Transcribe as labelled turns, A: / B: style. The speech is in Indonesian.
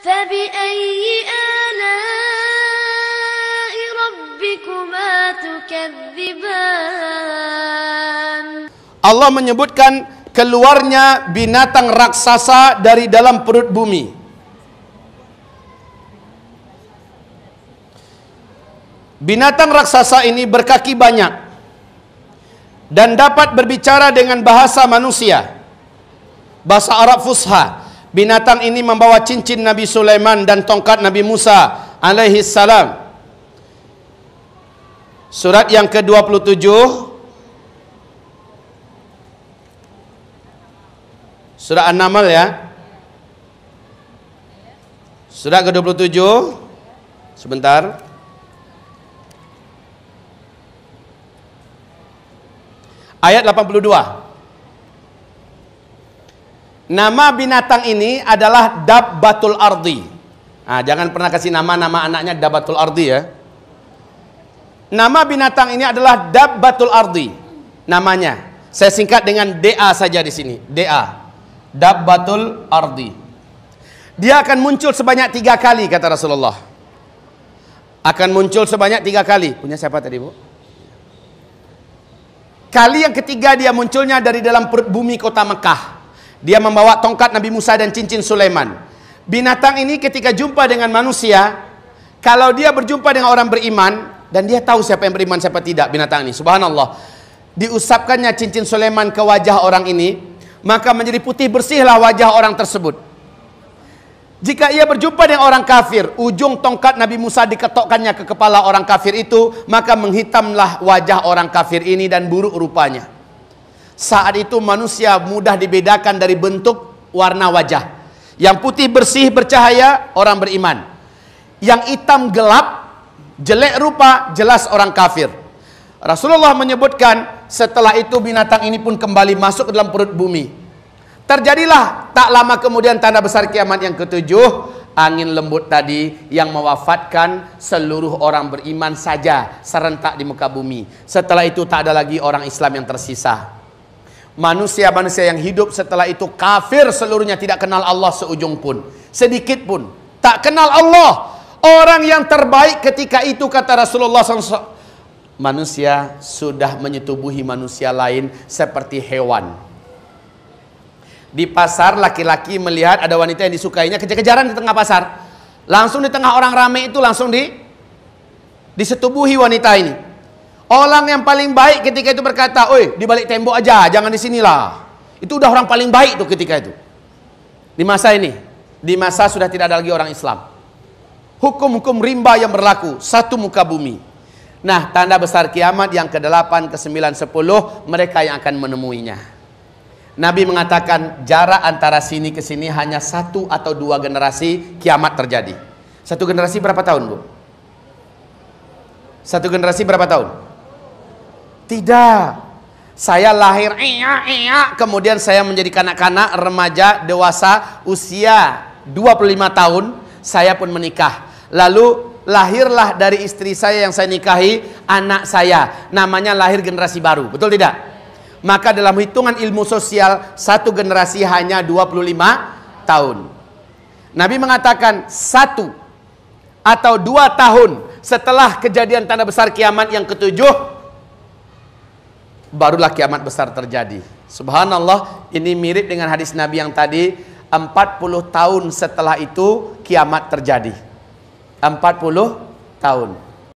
A: فبأي آلاء ربكما تكذبان.
B: Allah menyebutkan keluarnya binatang raksasa dari dalam perut bumi. Binatang raksasa ini berkaki banyak dan dapat berbicara dengan bahasa manusia, bahasa Arab Fusha. Binatang ini membawa cincin Nabi Sulaiman dan tongkat Nabi Musa alaihi salam. Surat yang ke-27, surah An-Naml ya. Surah ke-27, sebentar. Ayat 82. Nama binatang ini adalah Dabbatul Ardi. Nah, jangan pernah kasih nama anaknya Dabbatul Ardi ya. Nama binatang ini adalah Dabbatul Ardi. Namanya. Saya singkat dengan DA saja di sini. DA. Dabbatul Ardi. Dia akan muncul sebanyak 3 kali kata Rasulullah. Akan muncul sebanyak 3 kali. Punya siapa tadi, Bu? Kali yang ketiga dia munculnya dari dalam perut bumi kota Mekah. Dia membawa tongkat Nabi Musa dan cincin Sulaiman. Binatang ini ketika jumpa dengan manusia, kalau dia berjumpa dengan orang beriman, dan dia tahu siapa yang beriman siapa tidak, binatang ini, subhanallah, diusapkannya cincin Sulaiman ke wajah orang ini, maka menjadi putih bersihlah wajah orang tersebut. Jika ia berjumpa dengan orang kafir, ujung tongkat Nabi Musa diketokkannya ke kepala orang kafir itu, maka menghitamlah wajah orang kafir ini dan buruk rupanya. Saat itu manusia mudah dibedakan dari bentuk warna wajah. Yang putih bersih bercahaya orang beriman. Yang hitam gelap, jelek rupa, jelas orang kafir. Rasulullah menyebutkan setelah itu binatang ini pun kembali masuk ke dalam perut bumi. Terjadilah tak lama kemudian tanda besar kiamat yang ke-7, angin lembut tadi yang mewafatkan seluruh orang beriman saja serentak di muka bumi. Setelah itu tak ada lagi orang Islam yang tersisa. Manusia-manusia yang hidup setelah itu kafir seluruhnya, tidak kenal Allah seujung pun, sedikit pun tak kenal Allah. Orang yang terbaik ketika itu kata Rasulullah SAW, manusia sudah menyetubuhi manusia lain seperti hewan. Di pasar laki-laki melihat ada wanita yang disukainya, kejar-kejaran di tengah pasar, langsung di tengah orang ramai itu langsung disetubuhi wanita ini. Orang yang paling baik ketika itu berkata, "Oi, di balik tembok aja, jangan di sinilah." Itu udah orang paling baik tuh ketika itu. Di masa ini, di masa sudah tidak ada lagi orang Islam. Hukum-hukum rimba yang berlaku satu muka bumi. Nah, tanda besar kiamat yang ke-8, ke-9, 10, mereka yang akan menemuinya. Nabi mengatakan jarak antara sini ke sini hanya 1 atau 2 generasi kiamat terjadi. 1 generasi berapa tahun, Bu? 1 generasi berapa tahun? Tidak. Saya lahir kemudian saya menjadi kanak-kanak, remaja, dewasa, usia 25 tahun, saya pun menikah. Lalu lahirlah dari istri saya yang saya nikahi anak saya. Namanya lahir generasi baru. Betul tidak? Maka dalam hitungan ilmu sosial 1 generasi hanya 25 tahun. Nabi mengatakan 1 atau 2 tahun setelah kejadian tanda besar kiamat yang ke-7, barulah kiamat besar terjadi. Subhanallah, ini mirip dengan hadis Nabi yang tadi, 40 tahun setelah itu kiamat terjadi. 40 tahun.